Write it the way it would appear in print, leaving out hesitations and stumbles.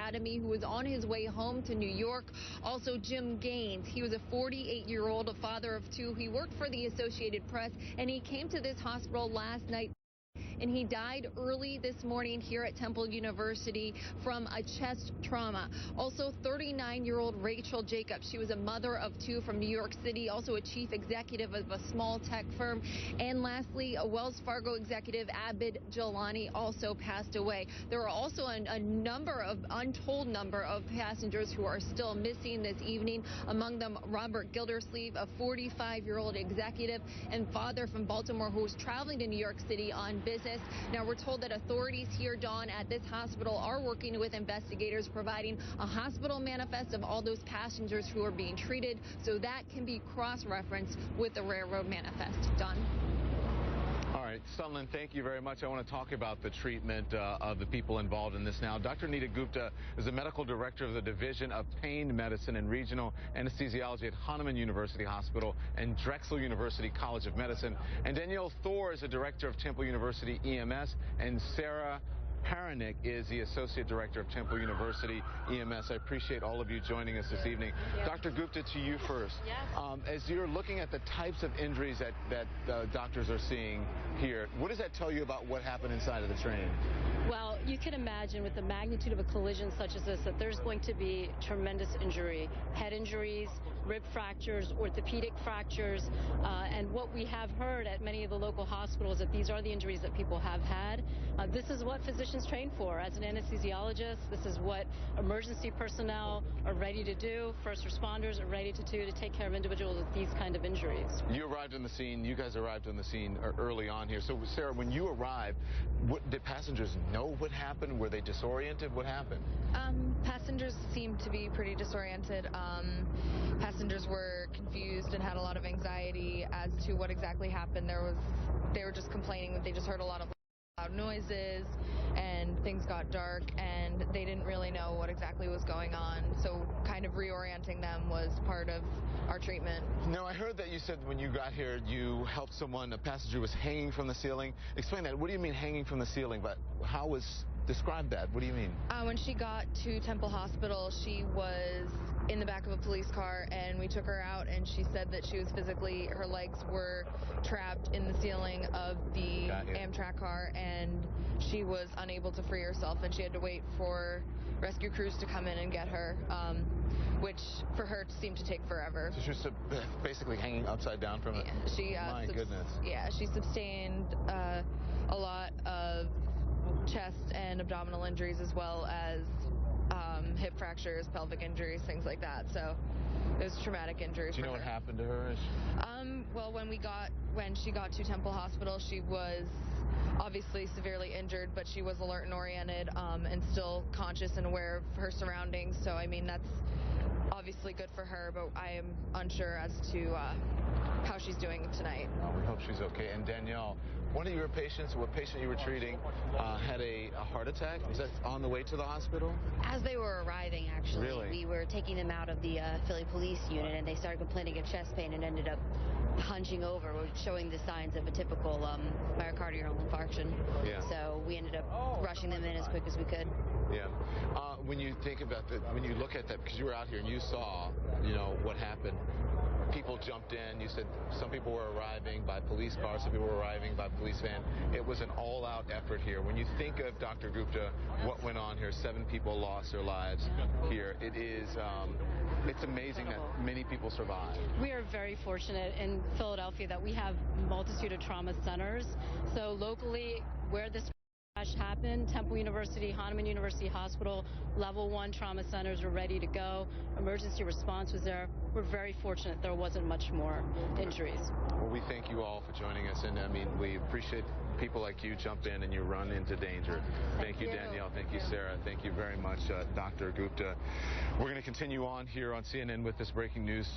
Academy, who was on his way home to New York. Also, Jim Gaines. He was a 48-year-old, a father of two. He worked for the Associated Press, and he came to this hospital last night. And he died early this morning here at Temple University from a chest trauma. Also, 39-year-old Rachel Jacobs. She was a mother of two from New York City, also a chief executive of a small tech firm. And lastly, a Wells Fargo executive, Abid Jalani, also passed away. There are also a untold number of passengers who are still missing this evening. Among them, Robert Gildersleeve, a 45-year-old executive and father from Baltimore who was traveling to New York City on business. Now, we're told that authorities here, Dawn, at this hospital are working with investigators, providing a hospital manifest of all those passengers who are being treated, so that can be cross-referenced with the railroad manifest. Dawn? All right, Sunlen, thank you very much. I want to talk about the treatment of the people involved in this now. Dr. Anita Gupta is the medical director of the Division of Pain Medicine and Regional Anesthesiology at Hahnemann University Hospital and Drexel University College of Medicine. And Danielle Thor is the director of Temple University EMS, and Sarah Paranick is the Associate Director of Temple University EMS. I appreciate all of you joining us this evening. Dr. Gupta, to you first. Yes. As you're looking at the types of injuries that doctors are seeing here, what does that tell you about what happened inside of the train? Well, you can imagine with the magnitude of a collision such as this that there's going to be tremendous injury, head injuries, rib fractures, orthopedic fractures, and what we have heard at many of the local hospitals that these are the injuries that people have had. This is what physicians train for. As an anesthesiologist, this is what emergency personnel are ready to do, first responders are ready to do to take care of individuals with these kind of injuries. You arrived on the scene, you guys arrived on the scene early on here. So, Sarah, when you arrived, did passengers know what happened? Were they disoriented? What happened? Passengers seemed to be pretty disoriented. Passengers were confused and had a lot of anxiety as to what exactly happened. They were just complaining that they just heard a lot of loud noises and things got dark and they didn't really know what exactly was going on. So kind of reorienting them was part of our treatment. Now, I heard that you said when you got here you helped someone, a passenger was hanging from the ceiling. Explain that. What do you mean hanging from the ceiling? But describe that. What do you mean? When she got to Temple Hospital, she was in the back of a police car and we took her out and she said that she was her legs were trapped in the ceiling of the Amtrak car and she was unable to free herself and she had to wait for rescue crews to come in and get her, which for her seemed to take forever. So she was basically hanging upside down from it? Yeah, My goodness. Yeah, she sustained a lot of chest and abdominal injuries as well as hip fractures, pelvic injuries, things like that. So it was traumatic injuries. Do you know what happened to her? Well, when she got to Temple Hospital, she was obviously severely injured, but she was alert and oriented and still conscious and aware of her surroundings. So, I mean, that's obviously good for her, but I am unsure as to how she's doing tonight. Well, we hope she's okay. And Danielle, one of your patients, what patient you were treating, had a heart attack. Was that on the way to the hospital? As they were arriving, actually. Really? We were taking them out of the Philly police unit, and they started complaining of chest pain and ended up hunching over, showing the signs of a typical myocardial infarction. Yeah. So we ended up rushing them in as quick as we could. Yeah. When you think about when you look at that, because you were out here and you saw, what happened. People jumped in. You said some people were arriving by police cars, some people were arriving by police van. It was an all-out effort here. When you think of Dr. Gupta, what went on here, 7 people lost their lives here. It's amazing that many people survived. We are very fortunate in Philadelphia that we have a multitude of trauma centers. So locally, where this crash happened, Temple University, Hahnemann University Hospital, level 1 trauma centers were ready to go. Emergency response was there. We're very fortunate there wasn't much more injuries. Well, we thank you all for joining us, and we appreciate people like you jump in and you run into danger. Thank you, Danielle. Thank you, Sarah. Thank you very much, Dr. Gupta. We're going to continue on here on CNN with this breaking news.